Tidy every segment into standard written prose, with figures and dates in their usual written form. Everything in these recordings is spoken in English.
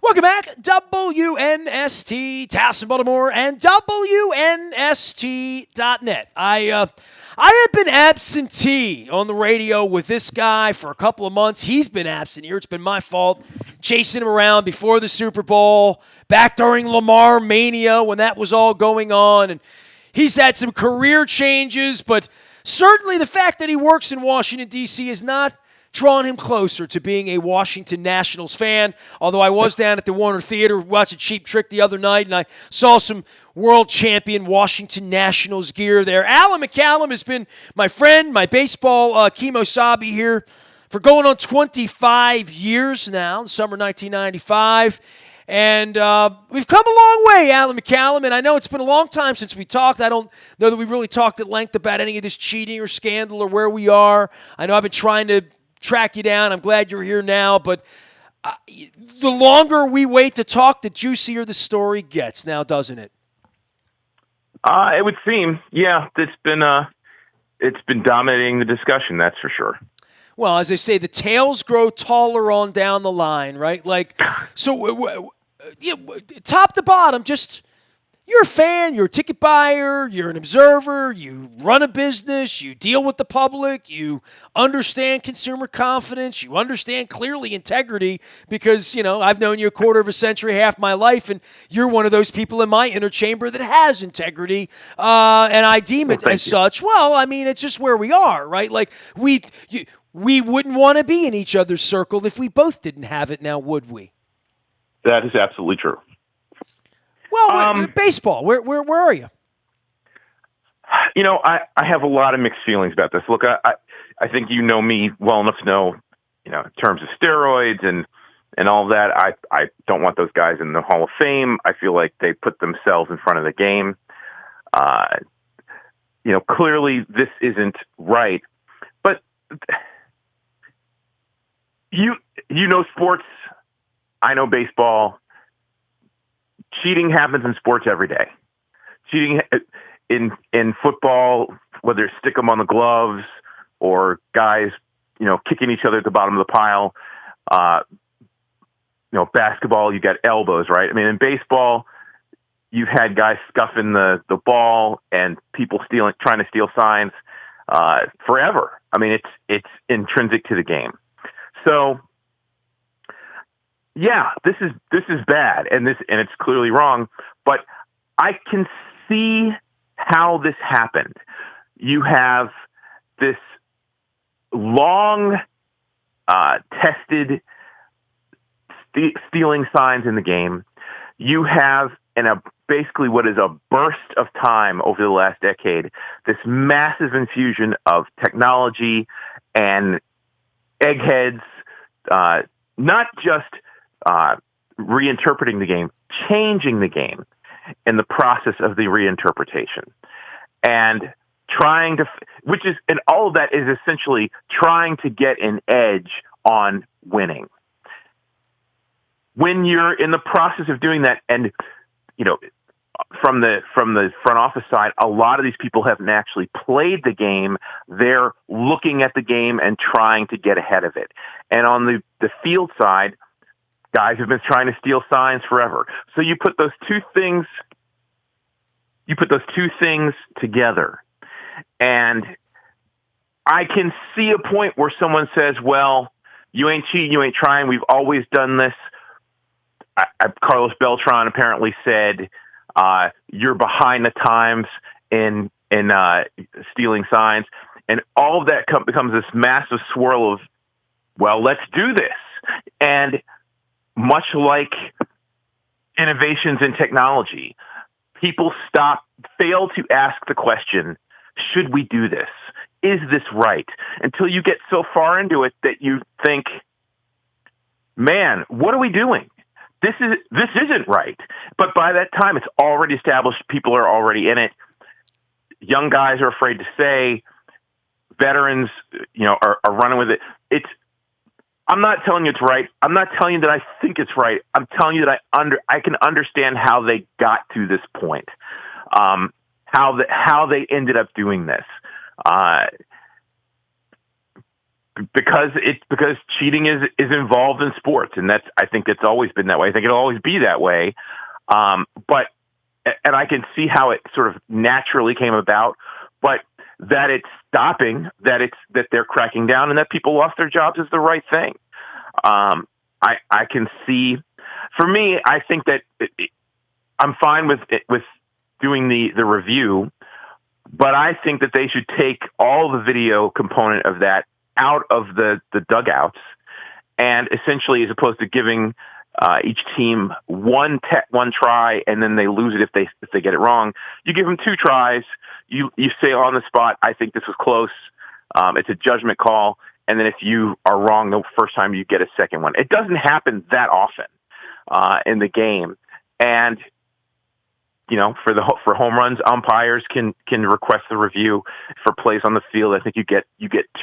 Welcome back, WNST, Towson, Baltimore, and WNST.net. I have been absentee on the radio with this guy for a couple of months. He's been absent here. It's been my fault, chasing him around before the Super Bowl, back during Lamar Mania when that was all going on. And he's had some career changes, but certainly the fact that he works in Washington, D.C. is not drawn him closer to being a Washington Nationals fan, although I was down at the Warner Theater watching Cheap Trick the other night, and I saw some world champion Washington Nationals gear there. Alan McCallum has been my friend, my baseball kemosabe here for going on 25 years now, in summer 1995. And we've come a long way, Alan McCallum, and I know it's been a long time since we talked. I don't know that we've really talked at length about any of this cheating or scandal or where we are. I know I've been trying to track you down. I'm glad you're here now, but the longer we wait to talk, the juicier the story gets now, doesn't it? It would seem, yeah. It's been dominating the discussion, that's for sure. Well, as they say, the tails grow taller on down the line, right? Like, so top to bottom, just you're a fan, you're a ticket buyer, you're an observer, you run a business, you deal with the public, you understand consumer confidence, you understand clearly integrity because, I've known you a quarter of a century, half my life, and you're one of those people in my inner chamber that has integrity, and I deem it as such. Well, I mean, it's just where we are, right? Like, we wouldn't want to be in each other's circle if we both didn't have it now, would we? That is absolutely true. Well, baseball, where are you? I have a lot of mixed feelings about this. Look, I think you know me well enough to know, in terms of steroids and all of that, I don't want those guys in the Hall of Fame. I feel like they put themselves in front of the game. Clearly this isn't right. But you know sports, I know baseball. Cheating happens in sports every day. Cheating in football, whether it's stick 'em on the gloves or guys, kicking each other at the bottom of the pile. Basketball, you got elbows, right? I mean, in baseball, you've had guys scuffing the ball and people trying to steal signs forever. I mean, it's intrinsic to the game. So, yeah, this is bad, and it's clearly wrong. But I can see how this happened. You have this long tested stealing signs in the game. You have basically what is a burst of time over the last decade, this massive infusion of technology and eggheads, not just reinterpreting the game, changing the game in the process of the reinterpretation, and and all of that is essentially trying to get an edge on winning. When you're in the process of doing that, and from the front office side, a lot of these people haven't actually played the game. They're looking at the game and trying to get ahead of it. And on the field side, guys have been trying to steal signs forever. So you put those two things together, and I can see a point where someone says, well, you ain't cheating, you ain't trying, we've always done this. Carlos Beltran apparently said, you're behind the times in stealing signs. And all of that becomes this massive swirl of, well, let's do this. And much like innovations in technology, people fail to ask the question, should we do this? Is this right? Until you get so far into it that you think, man, what are we doing? This isn't right. But by that time, it's already established. People are already in it. Young guys are afraid to say. Veterans, are running with it. I'm not telling you it's right. I'm not telling you that I think it's right. I'm telling you that I can understand how they got to this point, how they ended up doing this. because cheating is involved in sports, and I think it's always been that way. I think it'll always be that way. But I can see how it sort of naturally came about, but that it's stopping, that they're cracking down, and that people lost their jobs is the right thing. I can see. For me, I think that I'm fine with doing the review, but I think that they should take all the video component of that out of the dugouts, and essentially, as opposed to giving each team one try and then they lose it if they get it wrong, you give them 2 tries. You say on the spot, I think this was close. It's a judgment call, and then if you are wrong the first time, you get a second one. It doesn't happen that often in the game, and for home runs, umpires can request the review. For plays on the field, I think you get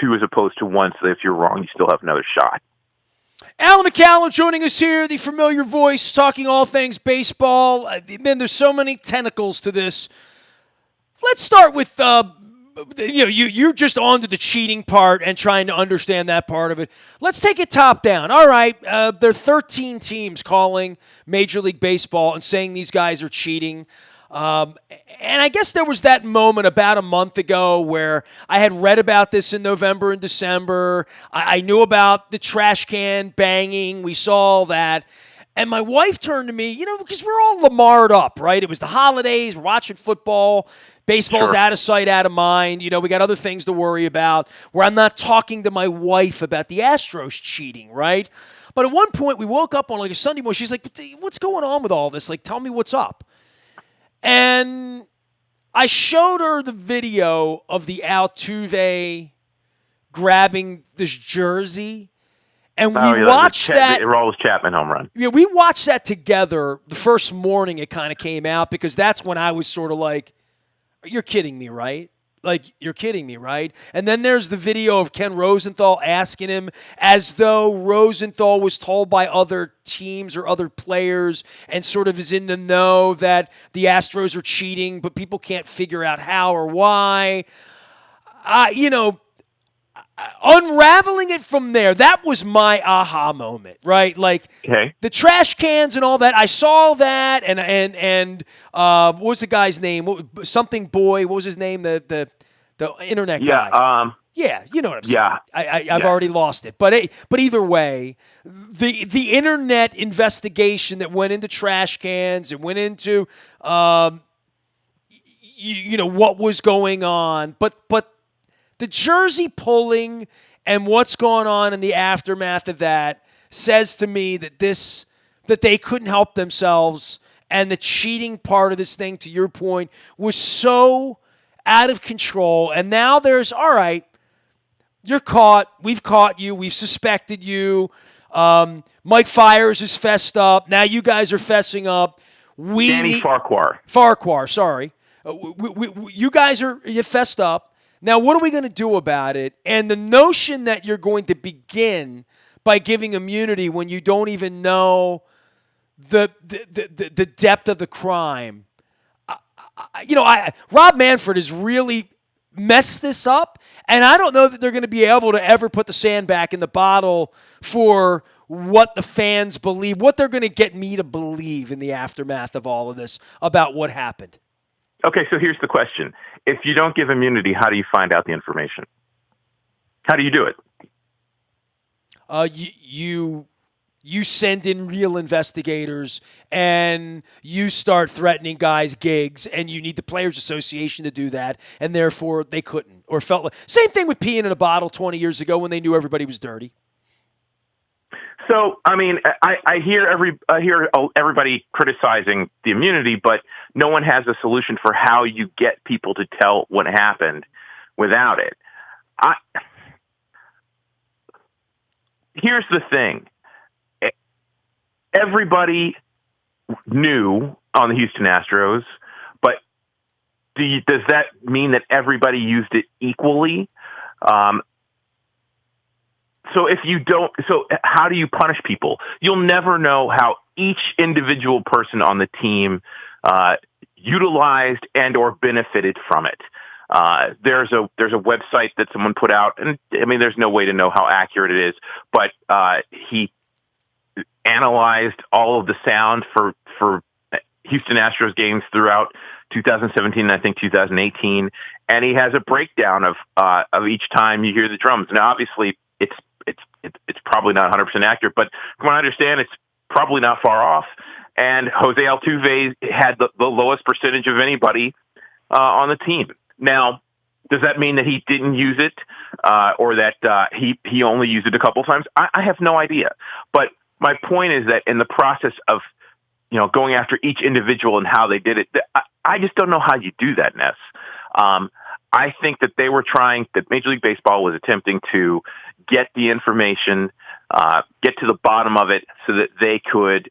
2 as opposed to 1, so that if you're wrong, you still have another shot. Alan McCallum joining us here, the familiar voice, talking all things baseball. Man, there's so many tentacles to this. Let's start with you're just on to the cheating part and trying to understand that part of it. Let's take it top down. All right, there are 13 teams calling Major League Baseball and saying these guys are cheating. And I guess there was that moment about a month ago where I had read about this in November and December. I knew about the trash can banging. We saw that. And my wife turned to me, because we're all Lamar'd up, right? It was the holidays. We're watching football. Baseball's Sure. out of sight, out of mind. We got other things to worry about where I'm not talking to my wife about the Astros cheating, right? But at one point, we woke up on like a Sunday morning. She's like, what's going on with all this? Like, tell me what's up. And I showed her the video of the Altuve grabbing this jersey. And we watched that. The Aroldis Chapman home run. Yeah, we watched that together the first morning it kind of came out, because that's when I was sort of like, you're kidding me, right? Like, you're kidding me, right? And then there's the video of Ken Rosenthal asking him as though Rosenthal was told by other teams or other players and sort of is in the know that the Astros are cheating, but people can't figure out how or why. Unraveling it from there, that was my aha moment, right? Like, okay. The trash cans and all that. I saw that, and what was the guy's name? Something Boy. What was his name? The internet guy. Yeah, you know what I'm saying. Yeah. I've already lost it. But either way, the internet investigation that went into trash cans and went into what was going on, but the jersey pulling and what's going on in the aftermath of that says to me that they couldn't help themselves, and the cheating part of this thing, to your point, was so out of control. And now there's, all right, you're caught. We've caught you. We've suspected you. Mike Fiers is fessed up. Now you guys are fessing up. Danny Farquhar. Farquhar, sorry. You guys you fessed up. Now, what are we going to do about it? And the notion that you're going to begin by giving immunity when you don't even know the depth of the crime. Rob Manfred has really messed this up, and I don't know that they're going to be able to ever put the sand back in the bottle for what the fans believe, what they're going to get me to believe in the aftermath of all of this about what happened. Okay, so here's the question. If you don't give immunity, how do you find out the information? How do you do it? You send in real investigators, and you start threatening guys' gigs, and you need the Players Association to do that, and therefore they couldn't, or felt like. Same thing with peeing in a bottle 20 years ago when they knew everybody was dirty. So, I mean, I hear everybody criticizing the immunity, but no one has a solution for how you get people to tell what happened without it. Here's the thing. Everybody knew on the Houston Astros, but does that mean that everybody used it equally? So how do you punish people? You'll never know how each individual person on the team utilized and or benefited from it. There's a website that someone put out, and I mean, there's no way to know how accurate it is, but he analyzed all of the sound for Houston Astros games throughout 2017 and I think 2018, and he has a breakdown of each time you hear the drums. Now, obviously, it's probably not 100% accurate, but from what I understand, it's probably not far off. And Jose Altuve had the lowest percentage of anybody on the team. Now, does that mean that he didn't use it, or that he only used it a couple times? I have no idea. But my point is that in the process of going after each individual and how they did it, I just don't know how you do that, Ness. I think that that Major League Baseball was attempting to get the information, get to the bottom of it, so that they could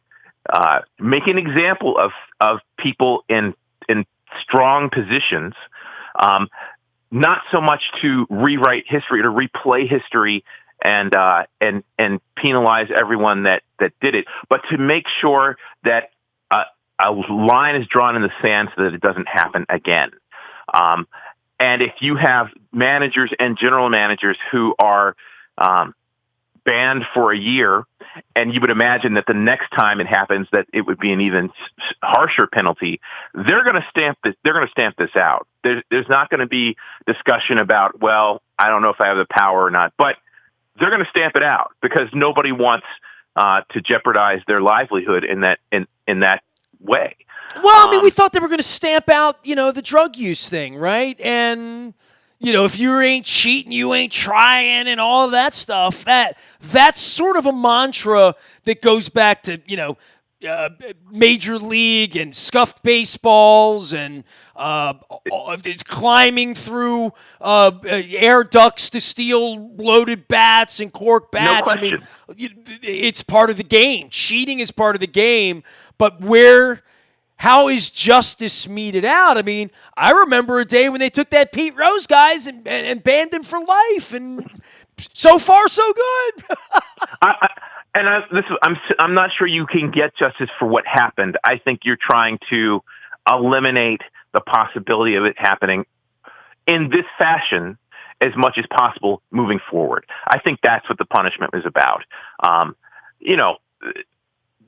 make an example of people in strong positions, not so much to rewrite history, to replay history and penalize everyone that did it, but to make sure that a line is drawn in the sand so that it doesn't happen again. And if you have managers and general managers who are banned for a year, and you would imagine that the next time it happens that it would be an even harsher penalty, they're going to stamp this. They're going to stamp this out. There's not going to be discussion about, well, I don't know if I have the power or not, but they're going to stamp it out because nobody wants to jeopardize their livelihood in that way. Well, I mean, we thought they were going to stamp out, the drug use thing, right? And if you ain't cheating, you ain't trying, and all of that stuff. That's sort of a mantra that goes back to Major League and scuffed baseballs and climbing through air ducts to steal loaded bats and cork bats. No question. I mean, it's part of the game. Cheating is part of the game, but how is justice meted out? I mean, I remember a day when they took that Pete Rose guys and banned him for life, and so far so good. I'm not sure you can get justice for what happened. I think you're trying to eliminate the possibility of it happening in this fashion as much as possible moving forward. I think that's what the punishment is about.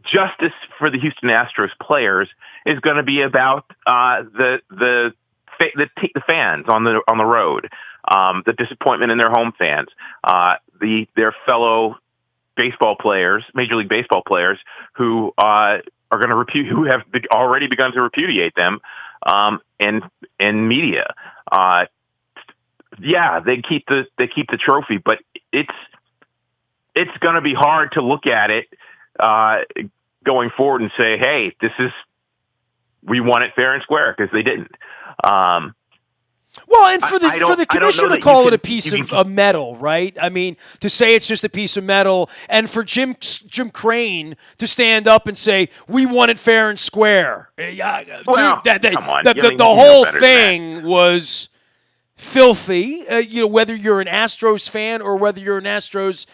Justice for the Houston Astros players is going to be about the fans on the road, the disappointment in their home fans, their fellow baseball players, Major League Baseball players, who are going to who have already begun to repudiate them, in media. They keep the trophy, but it's going to be hard to look at it going forward and say, hey, we won it fair and square, because they didn't. Well, and for the commissioner to call it a piece of metal, right? I mean, to say it's just a piece of metal, and for Jim Crane to stand up and say, we won it fair and square. Well, come on. The whole thing was filthy, whether you're an Astros fan or whether you're an Astros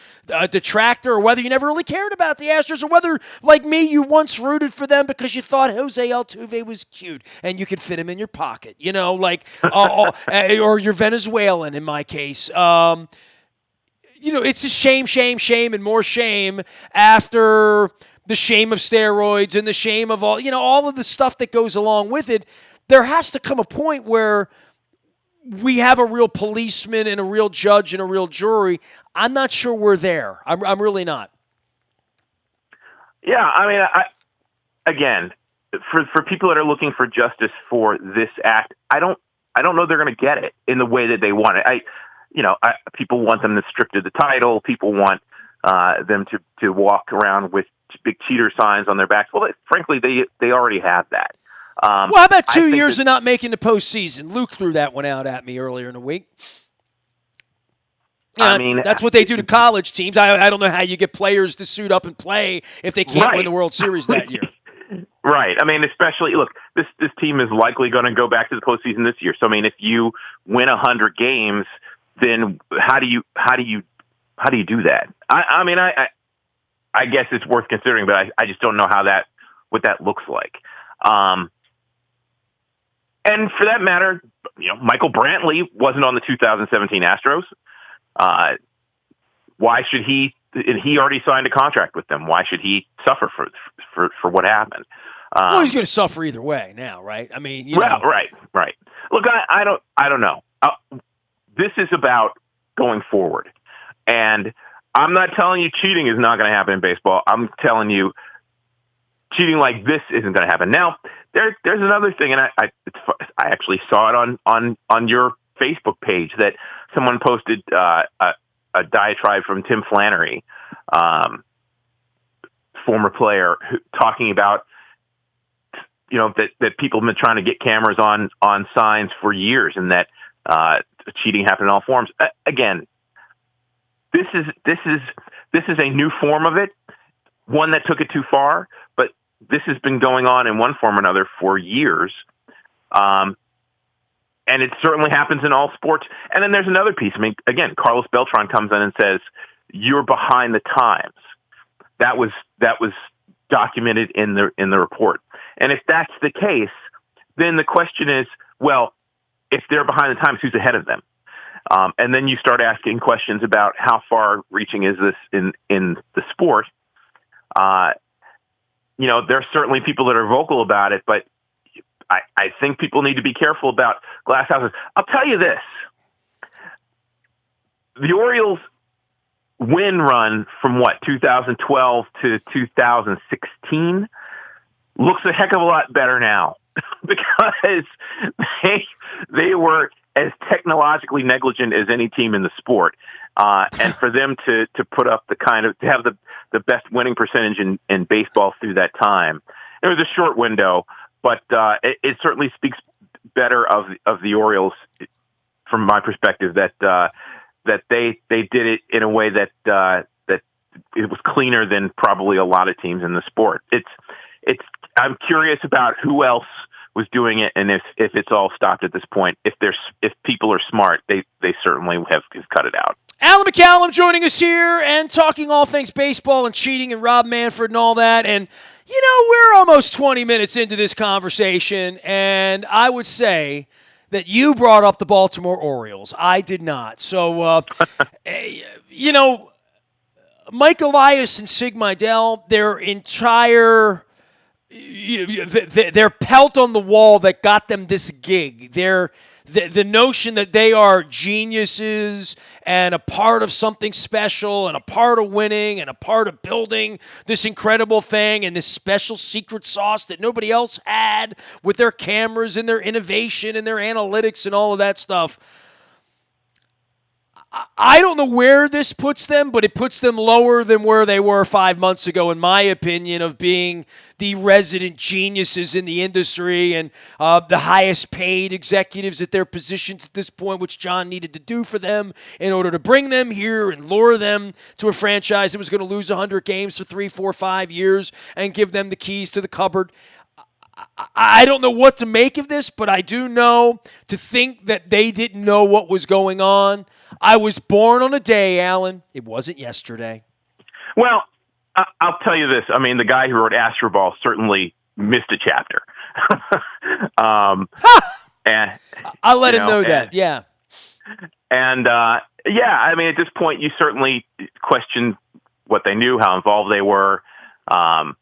detractor, or whether you never really cared about the Astros, or whether, like me, you once rooted for them because you thought Jose Altuve was cute and you could fit him in your pocket, or you're Venezuelan in my case. It's a shame, and more shame after the shame of steroids and the shame of all of the stuff that goes along with it. There has to come a point where we have a real policeman and a real judge and a real jury. I'm not sure we're there. I'm really not. Yeah, I mean, again, for people that are looking for justice for this act, I don't know they're going to get it in the way that they want it. People want them to strip to the title. People want them to walk around with big cheater signs on their backs. Well, frankly, they already have that. Well, how about 2 years of not making the postseason? Luke threw that one out at me earlier in the week. That's what they do to college teams. I don't know how you get players to suit up and play if they can't win the World Series that year. Right. I mean, especially, look, this team is likely going to go back to the postseason this year. So, I mean, if you win 100 games, then how do you do that? I guess it's worth considering, but I just don't know what that looks like. And for that matter, Michael Brantley wasn't on the 2017 Astros. Why should he? And he already signed a contract with them. Why should he suffer for what happened? Well, he's going to suffer either way now, right? I mean, right. Look, I don't know. This is about going forward, and I'm not telling you cheating is not going to happen in baseball. I'm telling you cheating like this isn't going to happen. Now, there's another thing, and I actually saw it on your Facebook page that someone posted a diatribe from Tim Flannery, former player, talking about that people have been trying to get cameras on signs for years, and that cheating happened in all forms. Again, this is a new form of it, one that took it too far, but this has been going on in one form or another for years. And it certainly happens in all sports. And then there's another piece. I mean, again, Carlos Beltran comes in and says, "You're behind the times." That was documented in the report. And if that's the case, then the question is, well, if they're behind the times, who's ahead of them? And then you start asking questions about how far-reaching is this in the sport. There's certainly people that are vocal about it, but I think people need to be careful about glass houses. I'll tell you this. The Orioles win run from 2012 to 2016 looks a heck of a lot better now because they were as technologically negligent as any team in the sport. And for them to put up to have the best winning percentage in baseball through that time, it was a short window. But it certainly speaks better of the Orioles, from my perspective, that they did it in a way that it was cleaner than probably a lot of teams in the sport. I'm curious about who else was doing it, and if it's all stopped at this point. If people are smart, they certainly have cut it out. Alan McCallum joining us here and talking all things baseball and cheating and Rob Manfred and all that. And, we're almost 20 minutes into this conversation, and I would say that you brought up the Baltimore Orioles. I did not. So, Mike Elias and Sig Mejdal, their entire their pelt on the wall that got them this gig. The notion that they are geniuses and a part of something special and a part of winning and a part of building this incredible thing and this special secret sauce that nobody else had with their cameras and their innovation and their analytics and all of that stuff. I don't know where this puts them, but it puts them lower than where they were 5 months ago, in my opinion, of being the resident geniuses in the industry and the highest paid executives at their positions at this point, which John needed to do for them in order to bring them here and lure them to a franchise that was going to lose 100 games for 3, 4, 5 years and give them the keys to the cupboard. I don't know what to make of this, but I do know to think that they didn't know what was going on. I was born on a day, Alan. It wasn't yesterday. Well, I'll tell you this. I mean, the guy who wrote Astroball certainly missed a chapter. And I'll let him know that, yeah. And, I mean, at this point, you certainly question what they knew, how involved they were. I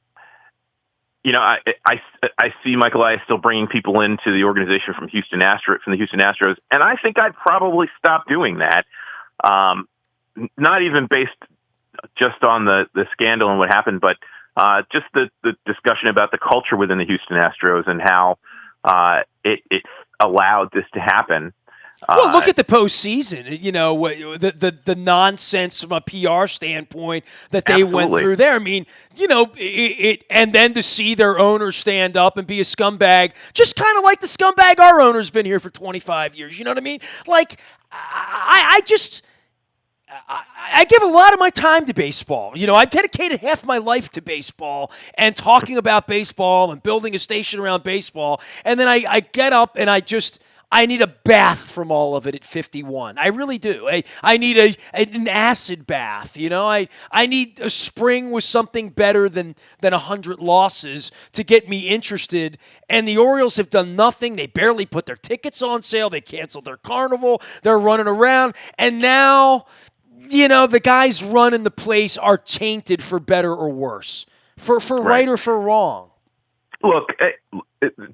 see Michael Elias still bringing people into the organization from the Houston Astros, and I think I'd probably stop doing that. Not even based just on the scandal and what happened, but just the discussion about the culture within the Houston Astros and how it allowed this to happen. Well, look at the postseason. The nonsense from a PR standpoint that they went through there. I mean, and then to see their owner stand up and be a scumbag, just kind of like the scumbag our owner's been here for 25 years. You know what I mean? Like, I give a lot of my time to baseball. I've dedicated half my life to baseball and talking about baseball and building a station around baseball. And then I get up and I need a bath from all of it at 51. I really do. I need an acid bath. I need a spring with something better than 100 losses to get me interested. And the Orioles have done nothing. They barely put their tickets on sale. They canceled their carnival. They're running around. And now, the guys running the place are tainted for better or worse, for right or for wrong. Look,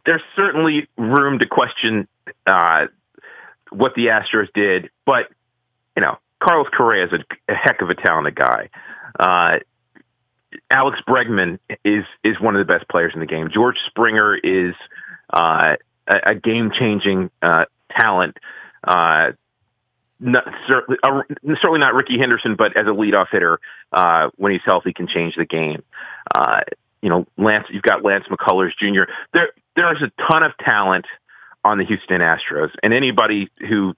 there's certainly room to question what the Astros did, but Carlos Correa is a heck of a talented guy. Alex Bregman is one of the best players in the game. George Springer is a game-changing talent. Certainly not Ricky Henderson, but as a leadoff hitter, when he's healthy, can change the game. You've got Lance McCullers Jr. There's a ton of talent on the Houston Astros, and anybody who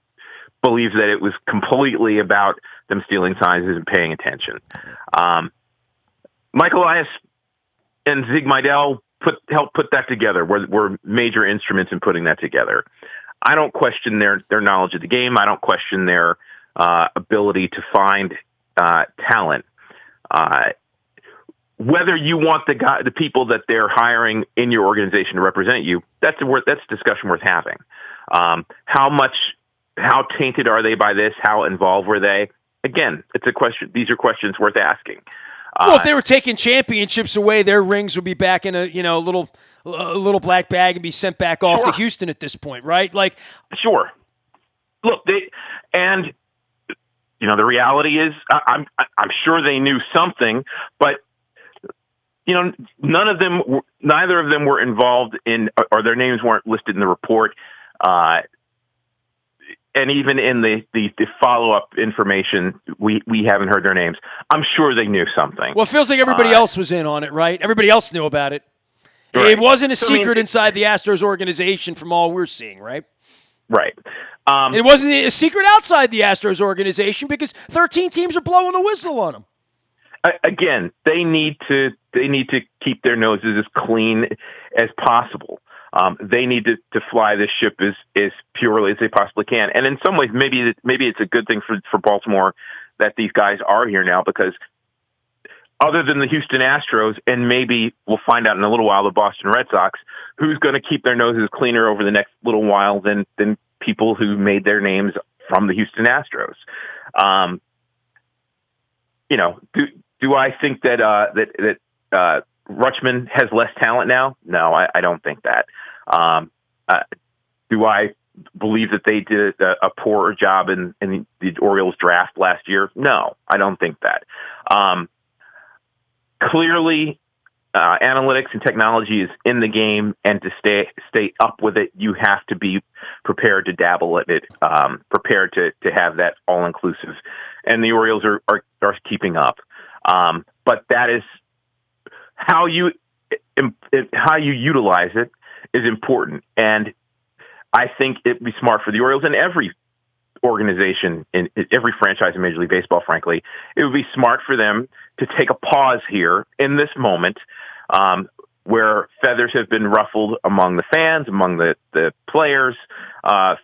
believes that it was completely about them stealing signs isn't paying attention. Mike Elias and Zig Meidel helped put that together. Were major instruments in putting that together. I don't question their knowledge of the game. I don't question their ability to find talent. Whether you want the people that they're hiring in your organization to represent you, that's a discussion worth having. How tainted are they by this? How involved were they? Again, it's a question. These are questions worth asking. Well, if they were taking championships away, their rings would be back in a little black bag and be sent back off to Houston at this point, right? Sure. Look, the reality is, I'm sure they knew something, but neither of them were involved in, or their names weren't listed in the report. And even in the follow-up information, we haven't heard their names. I'm sure they knew something. Well, it feels like everybody else was in on it, right? Everybody else knew about it. Right. It wasn't a secret inside the Astros organization from all we're seeing, right? Right. It wasn't a secret outside the Astros organization because 13 teams are blowing the whistle on them. Again, they need to keep their noses as clean as possible. They need to fly this ship as purely as they possibly can. And in some ways, maybe it's a good thing for Baltimore that these guys are here now, because other than the Houston Astros, and maybe we'll find out in a little while, the Boston Red Sox, who's going to keep their noses cleaner over the next little while than people who made their names from the Houston Astros. Do I think that Rutschman has less talent now? No, I don't think that. Do I believe that they did a poorer job in the Orioles draft last year? No, I don't think that. Clearly, analytics and technology is in the game, and to stay up with it, you have to be prepared to dabble at it, prepared to have that all-inclusive. And the Orioles are keeping up. But that is how you utilize it is important. And I think it'd be smart for the Orioles and every organization in every franchise in Major League Baseball, frankly, it would be smart for them to take a pause here in this moment, where feathers have been ruffled among the fans, among the players,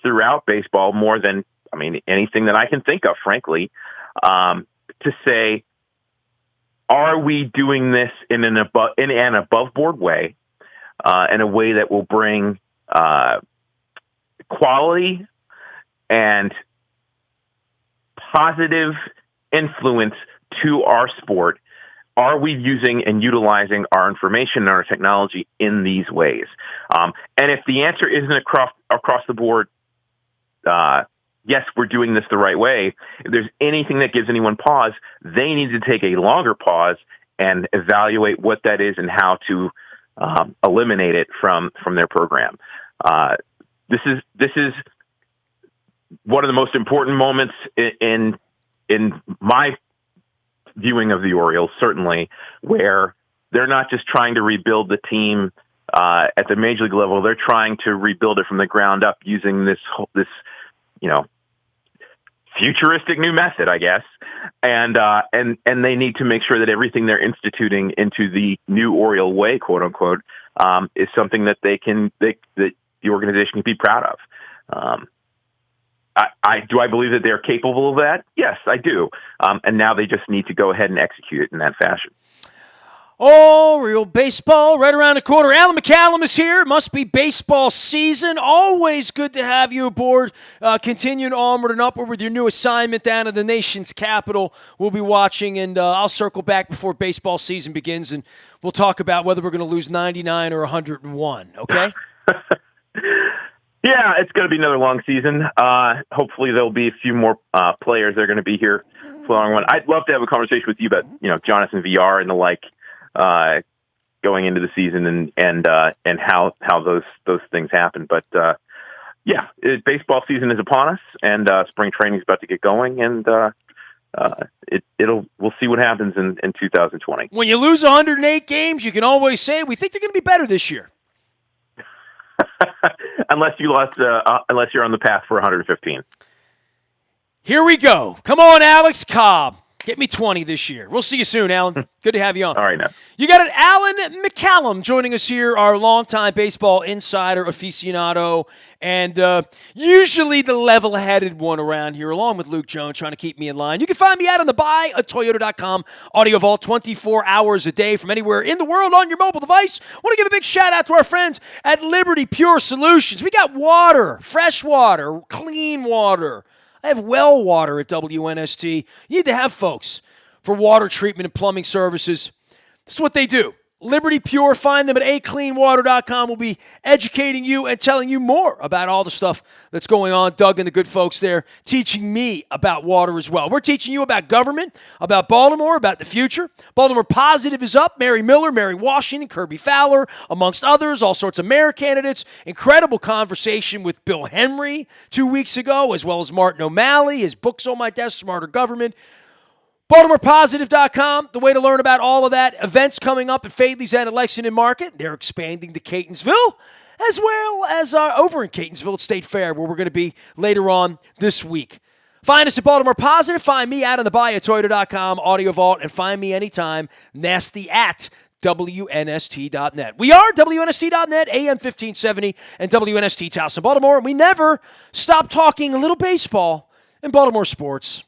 throughout baseball, more than, anything that I can think of, frankly, to say, are we doing this in an above board way, in a way that will bring quality and positive influence to our sport? Are we using and utilizing our information and our technology in these ways? And if the answer isn't across the board, yes, we're doing this the right way. If there's anything that gives anyone pause, they need to take a longer pause and evaluate what that is and how to eliminate it from their program. This is one of the most important moments in my viewing of the Orioles, certainly, where they're not just trying to rebuild the team at the major league level. They're trying to rebuild it from the ground up using this futuristic new method, I guess. And they need to make sure that everything they're instituting into the new Oriole way, quote unquote, is something that the organization can be proud of. I believe that they're capable of that? Yes, I do. And now they just need to go ahead and execute it in that fashion. Oh, real baseball right around the corner. Alan McCallum is here. Must be baseball season. Always good to have you aboard. Continuing onward and upward with your new assignment down in the nation's capital. We'll be watching, and I'll circle back before baseball season begins, and we'll talk about whether we're going to lose 99 or 101, okay? Yeah, it's going to be another long season. Hopefully there'll be a few more players that are going to be here for the long run. I'd love to have a conversation with you about, Jonathan VR and the like, going into the season and how those things happen. But baseball season is upon us, and spring training is about to get going, and we'll see what happens in 2020. When you lose 108 games, you can always say we think they're going to be better this year. unless you're on the path for 115. Here we go. Come on, Alex Cobb. Get me 20 this year. We'll see you soon, Alan. Good to have you on. All right, now. You got an Alan McCallum joining us here, our longtime baseball insider aficionado, and usually the level-headed one around here, along with Luke Jones, trying to keep me in line. You can find me out on the buy at Toyota.com. Audio Vault 24 hours a day from anywhere in the world on your mobile device. I want to give a big shout-out to our friends at Liberty Pure Solutions. We got water, fresh water, clean water. I have well water at WNST. You need to have folks for water treatment and plumbing services. This is what they do. Liberty Pure, find them at acleanwater.com. We'll be educating you and telling you more about all the stuff that's going on. Doug and the good folks there teaching me about water as well. We're teaching you about government, about Baltimore, about the future. Baltimore Positive is up. Mary Miller, Mary Washington, Kirby Fowler, amongst others, all sorts of mayor candidates. Incredible conversation with Bill Henry 2 weeks ago, as well as Martin O'Malley. His book's on my desk, Smarter Government. BaltimorePositive.com, the way to learn about all of that. Events coming up at Fadley's and at Lexington Market. They're expanding to Catonsville, as well as over in Catonsville at State Fair, where we're going to be later on this week. Find us at Baltimore Positive. Find me out on the buy at Toyota.com, Audio Vault, and find me anytime, nasty at WNST.net. We are WNST.net, AM 1570, and WNST Towson, Baltimore. And we never stop talking a little baseball in Baltimore sports.